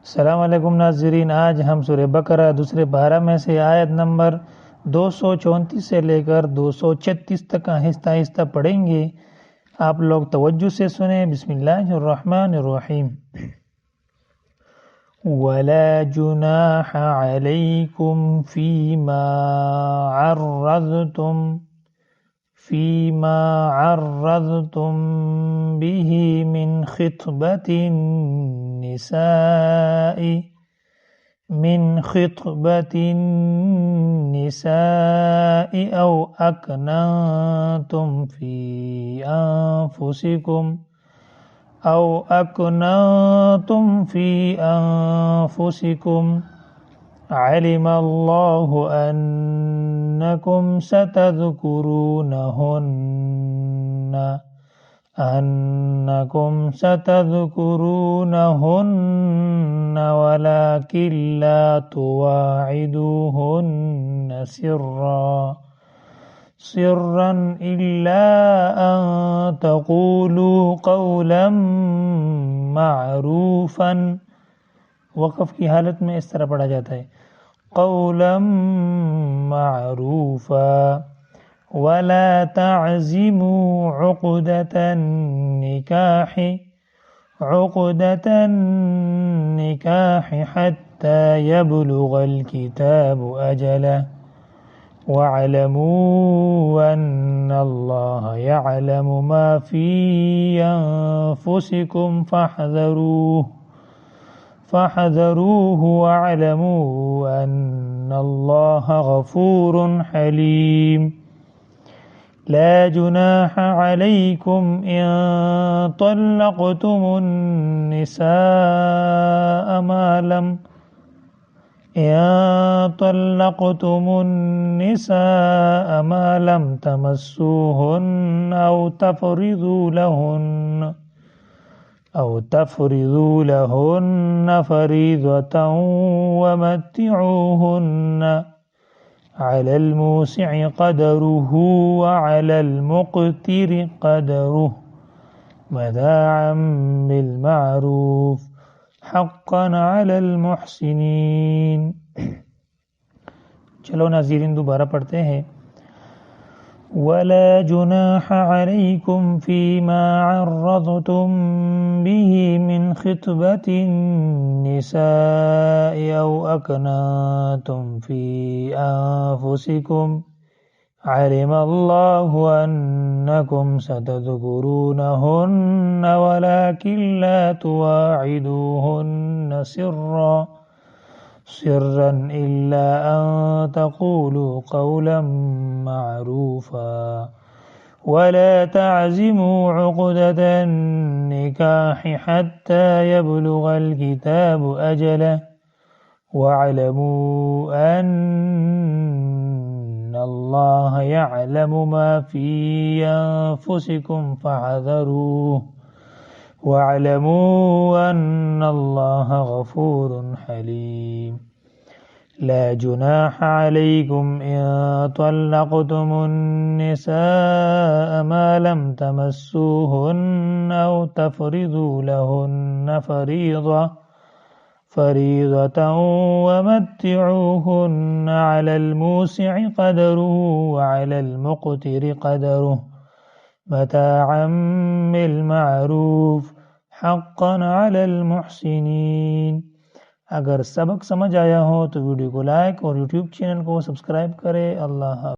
अस्सलाम वालेकुम नाज़रीन। आज हम सूरह बकरा दूसरे पारा में से आयत नंबर 234 से लेकर 236 तक आहिस्ता आहिस्ता पढ़ेंगे। आप लोग तवज्जो से सुने। बिस्मिल्लाहिर्रहमानिर्रहीम। वला जुनाह अलैकुम फीमा अर्रज़तुम बिही मिन खितबतिन निसाई औ अकनतुम फी अनफुसिकुम अलिमल्लाहु अन्नकुम सतज़कुरूनहुन्न वलाकिन ला तुवाइदूहुन्न सिर्रन इल्ला अन तक़ूलू क़ौलन मारूफन। वक़फ़ की हालत में इस तरह पढ़ा जाता है, क़ौलन मारूफा। वला तअज़िमू उक़दतन निकाहि हत्ता यबलुगल किताबु अजलह वअलमू अन्नल्लाह यअलमु मा फ़ी अनफुसिकुम फ़हज़रूहु वअलमू अन्नल्लाह गफ़ूरुन हलीम। ला जुनाह अलैकुम इन तल्लक़तुमुन निसाअ मा लम तमस्सूहुन्न أو تفرضوا لهن فريضة ومتعوهن على الموسع قدره وعلى المقتر قدره متاعا بالمعروف حقا على المحسنين। चलो नाज़रीन दोबारा पढ़ते हैं। वला जुनाह अलैकुम फीमा अर्रज़तुम बिही मिन खितबतिन निसाई औ अकनतुम फी अनफुसिकुम अलिमल्लाहु अन्नकुम सतज़कुरूनहुन्न वलाकिन ला तुवाइदूहुन्न सिर्रन इल्ला अन तक़ूलू क़ौलन मारूफा। वला तअज़िमू उक़दतन निकाहि हत्ता यबलुगल किताबु अजलह वअलमू अन्नल्लाह यअलमु मा फ़ी अनफुसिकुम फ़हज़रूहु वअलमू अन्नल्लाह गफ़ूरुन हलीम। ला जुनाह अलैकुम इन तल्लक़तुमुन निसाअ मा लम तमस्सूहुन्न औ तफ़रिज़ू लहुन्न फरीज़तन वमत्तिऊहुन्न अलल मूसिअ क़दरुहु वअलल मुक़तिरि क़दरुहु मताअन बिलमारूफ हक़्क़न अलल मुहसिनीन। अगर सबक समझ आया हो तो वीडियो को लाइक और यूट्यूब चैनल को सब्सक्राइब करें। अल्लाह।